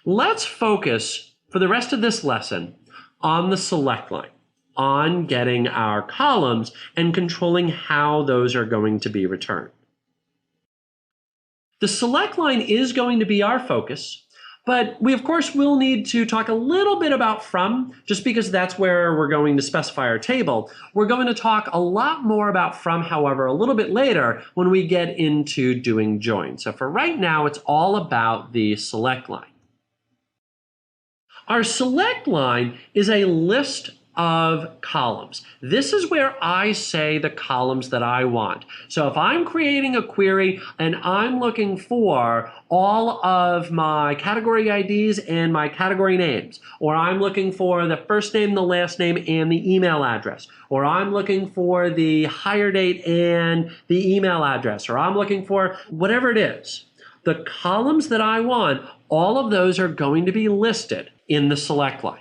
Let's focus for the rest of this lesson on the select line, on getting our columns and controlling how those are going to be returned. The select line is going to be our focus, but we of course will need to talk a little bit about from, just because that's where we're going to specify our table. We're going to talk a lot more about from, however, a little bit later when we get into doing join. So for right now, it's all about the select line. Our select line is a list of columns. This is where I say the columns that I want. So if I'm creating a query and I'm looking for all of my category IDs and my category names, or I'm looking for the first name, the last name, and the email address, or I'm looking for the hire date and the email address, or I'm looking for whatever it is, the columns that I want, all of those are going to be listed in the select line.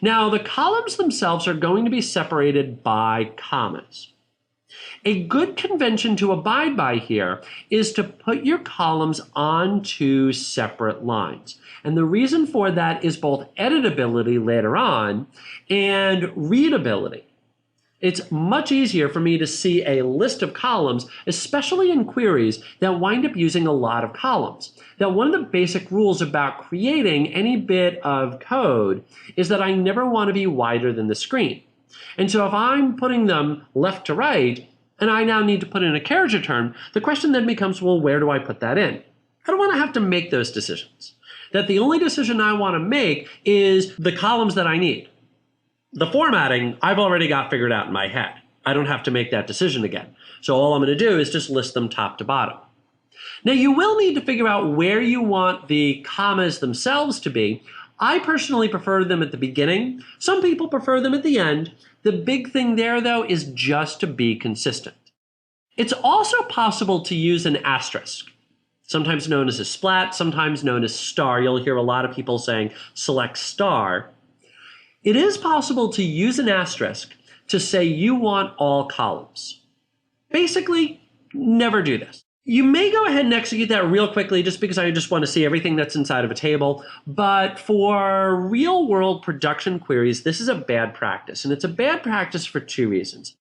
Now, the columns themselves are going to be separated by commas. A good convention to abide by here is to put your columns onto separate lines. And the reason for that is both editability later on and readability. It's much easier for me to see a list of columns, especially in queries that wind up using a lot of columns. Now, one of the basic rules about creating any bit of code is that I never want to be wider than the screen. And so if I'm putting them left to right, and I now need to put in a carriage return, the question then becomes, well, where do I put that in? I don't want to have to make those decisions. That the only decision I want to make is the columns that I need. The formatting, I've already got figured out in my head. I don't have to make that decision again. So all I'm going to do is just list them top to bottom. Now you will need to figure out where you want the commas themselves to be. I personally prefer them at the beginning. Some people prefer them at the end. The big thing there, though, is just to be consistent. It's also possible to use an asterisk, sometimes known as a splat, sometimes known as star. You'll hear a lot of people saying select star. It is possible to use an asterisk to say you want all columns. Basically, never do this. You may go ahead and execute that real quickly just because I just want to see everything that's inside of a table. But for real world production queries, this is a bad practice. And it's a bad practice for two reasons.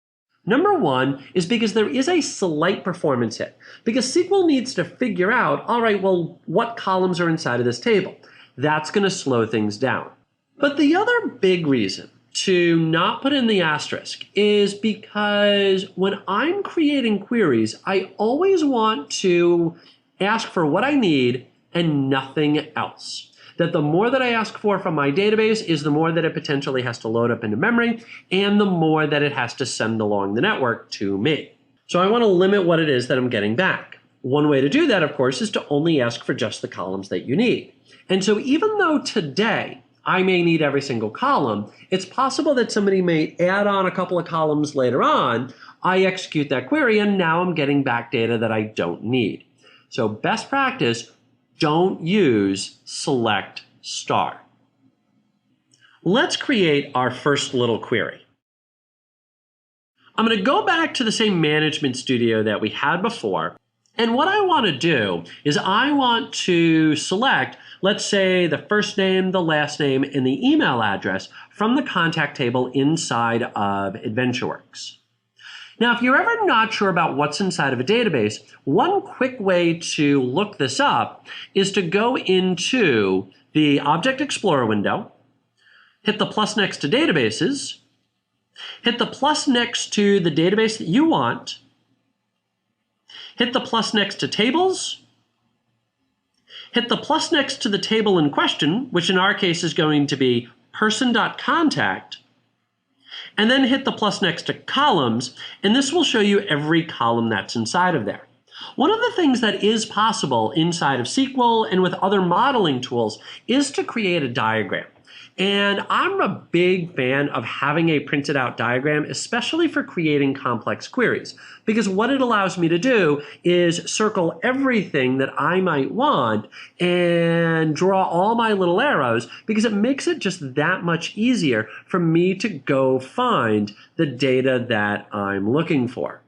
Number one is because there is a slight performance hit. Because SQL needs to figure out, all right, well, what columns are inside of this table? That's going to slow things down. But the other big reason to not put in the asterisk is because when I'm creating queries, I always want to ask for what I need and nothing else. That the more that I ask for from my database is the more that it potentially has to load up into memory and the more that it has to send along the network to me. So I want to limit what it is that I'm getting back. One way to do that, of course, is to only ask for just the columns that you need. And so even though today I may need every single column, it's possible that somebody may add on a couple of columns later on. I execute that query and now I'm getting back data that I don't need. So best practice, don't use select star. Let's create our first little query. I'm going to go back to the same management studio that we had before. And what I want to do is I want to select, let's say, the first name, the last name, and the email address from the contact table inside of AdventureWorks. Now, if you're ever not sure about what's inside of a database, one quick way to look this up is to go into the Object Explorer window, hit the plus next to databases, hit the plus next to the database that you want, hit the plus next to tables, hit the plus next to the table in question, which in our case is going to be person.contact, and then hit the plus next to columns, and this will show you every column that's inside of there. One of the things that is possible inside of SQL and with other modeling tools is to create a diagram. And I'm a big fan of having a printed out diagram, especially for creating complex queries, because what it allows me to do is circle everything that I might want and draw all my little arrows, because it makes it just that much easier for me to go find the data that I'm looking for.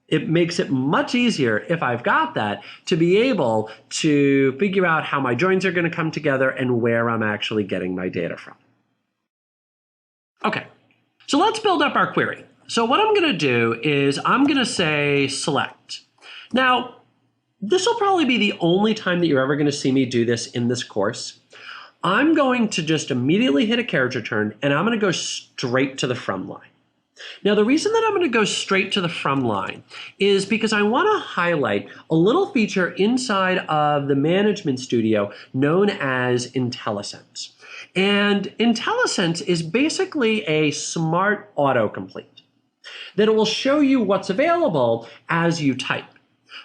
it makes it much easier if I've got that to be able to figure out how my joins are going to come together and where I'm actually getting my data from. Okay, so let's build up our query. So what I'm going to do is I'm going to say select. Now, this will probably be the only time that you're ever going to see me do this in this course. I'm going to just immediately hit a carriage return, and I'm going to go straight to the from line. Now, the reason that I'm going to go straight to the from line is because I want to highlight a little feature inside of the Management Studio known as IntelliSense. And IntelliSense is basically a smart autocomplete that it will show you what's available as you type.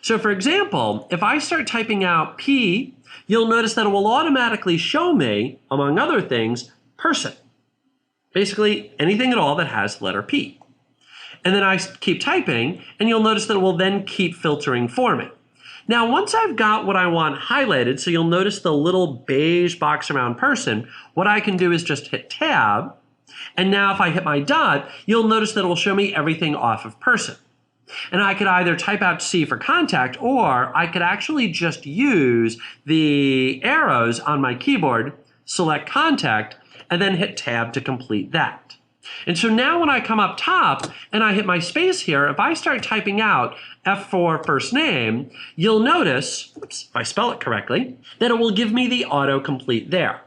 So for example, if I start typing out P, you'll notice that it will automatically show me, among other things, person. Basically anything at all that has the letter P. And then I keep typing, and you'll notice that it will then keep filtering for me. Now, once I've got what I want highlighted, so you'll notice the little beige box around person, what I can do is just hit tab. And now if I hit my dot, you'll notice that it will show me everything off of person. And I could either type out C for contact, or I could actually just use the arrows on my keyboard, select contact, and then hit tab to complete that. And so now when I come up top and I hit my space here, if I start typing out F for first name, you'll notice, oops, if I spell it correctly, that it will give me the autocomplete there.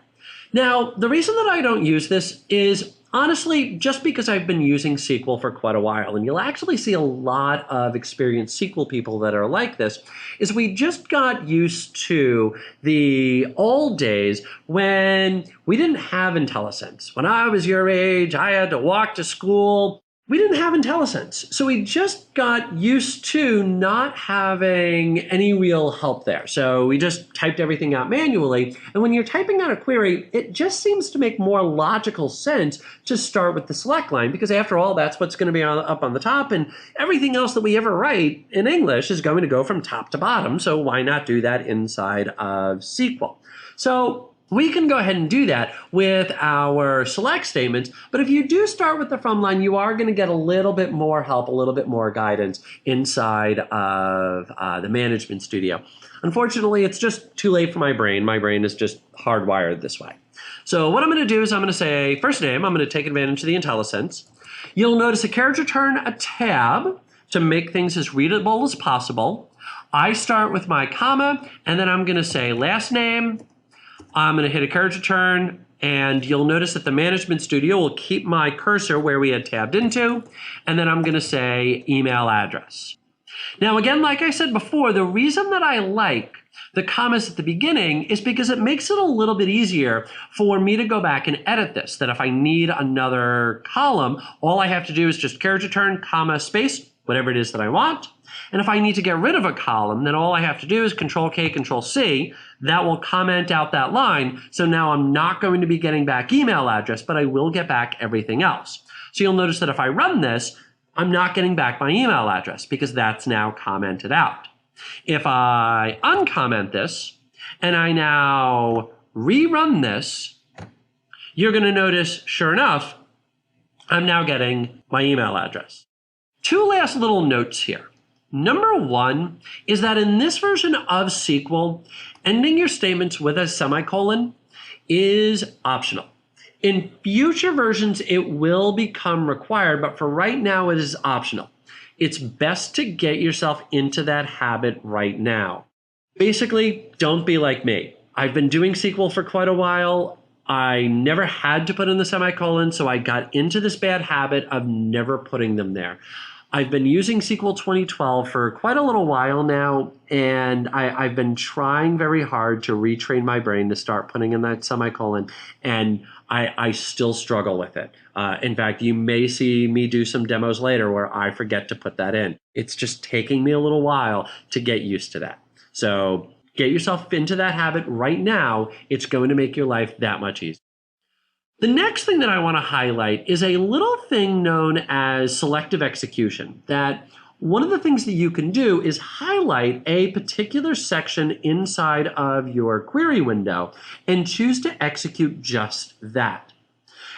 Now, the reason that I don't use this is honestly just because I've been using SQL for quite a while, and you'll actually see a lot of experienced SQL people that are like this, is we just got used to the old days when we didn't have IntelliSense. When I was your age, I had to walk to school. We didn't have IntelliSense, so we just got used to not having any real help there. So we just typed everything out manually, and when you're typing out a query, it just seems to make more logical sense to start with the select line, because after all, that's what's going to be up on the top, and everything else that we ever write in English is going to go from top to bottom, so why not do that inside of SQL? So we can go ahead and do that with our select statements, but if you do start with the from line, you are going to get a little bit more help, a little bit more guidance inside of the Management Studio. Unfortunately, it's just too late for my brain. My brain is just hardwired this way. So what I'm going to do is I'm going to say first name. I'm going to take advantage of the IntelliSense. You'll notice a carriage return, a tab to make things as readable as possible. I start with my comma, and then I'm going to say last name. I'm going to hit a carriage return, and you'll notice that the Management Studio will keep my cursor where we had tabbed into, and then I'm going to say email address. Now again, like I said before, the reason that I like the commas at the beginning is because it makes it a little bit easier for me to go back and edit this, that if I need another column, all I have to do is just carriage return, comma, space, whatever it is that I want. And if I need to get rid of a column, then all I have to do is Control-K, Control-C. That will comment out that line. So now I'm not going to be getting back email address, but I will get back everything else. So you'll notice that if I run this, I'm not getting back my email address because that's now commented out. If I uncomment this and I now rerun this, you're going to notice, sure enough, I'm now getting my email address. Two last little notes here. Number one is that in this version of SQL, ending your statements with a semicolon is optional. In future versions, it will become required, but for right now, it is optional. It's best to get yourself into that habit right now. Basically, don't be like me. I've been doing SQL for quite a while. I never had to put in the semicolon, so I got into this bad habit of never putting them there. I've been using SQL 2012 for quite a little while now, and I've been trying very hard to retrain my brain to start putting in that semicolon, and I still struggle with it. In fact, you may see me do some demos later where I forget to put that in. It's just taking me a little while to get used to that. So get yourself into that habit right now. It's going to make your life that much easier. The next thing that I want to highlight is a little thing known as selective execution, that one of the things that you can do is highlight a particular section inside of your query window and choose to execute just that.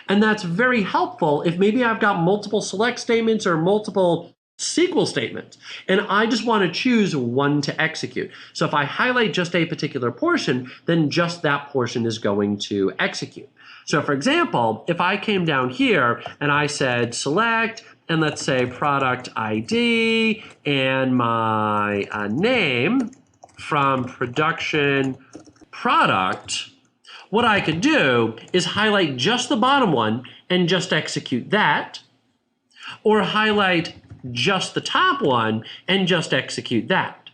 And that's very helpful if maybe I've got multiple select statements or multiple SQL statement, and I just want to choose one to execute. So if I highlight just a particular portion, then just that portion is going to execute. So for example, if I came down here and I said select, and let's say product ID and my name from production product, what I could do is highlight just the bottom one and just execute that, or highlight just the top one and just execute that.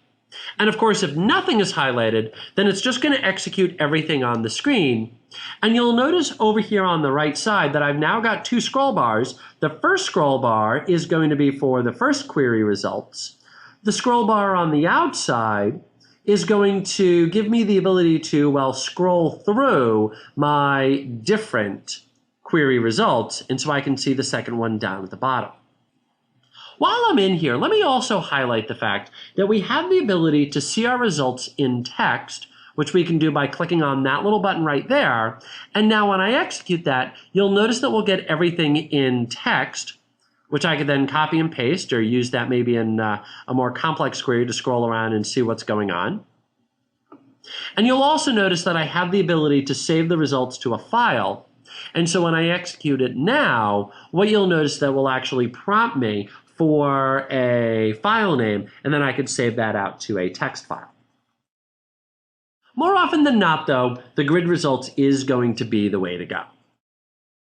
And of course, if nothing is highlighted, then it's just going to execute everything on the screen. And you'll notice over here on the right side that I've now got two scroll bars. The first scroll bar is going to be for the first query results. The scroll bar on the outside is going to give me the ability to, well, scroll through my different query results, and so I can see the second one down at the bottom. While I'm in here, let me also highlight the fact that we have the ability to see our results in text, which we can do by clicking on that little button right there. And now when I execute that, you'll notice that we'll get everything in text, which I could then copy and paste or use that maybe in a more complex query to scroll around and see what's going on. And you'll also notice that I have the ability to save the results to a file. And so when I execute it now, what you'll notice that will actually prompt me for a file name, and then I could save that out to a text file. More often than not, though, the grid results is going to be the way to go.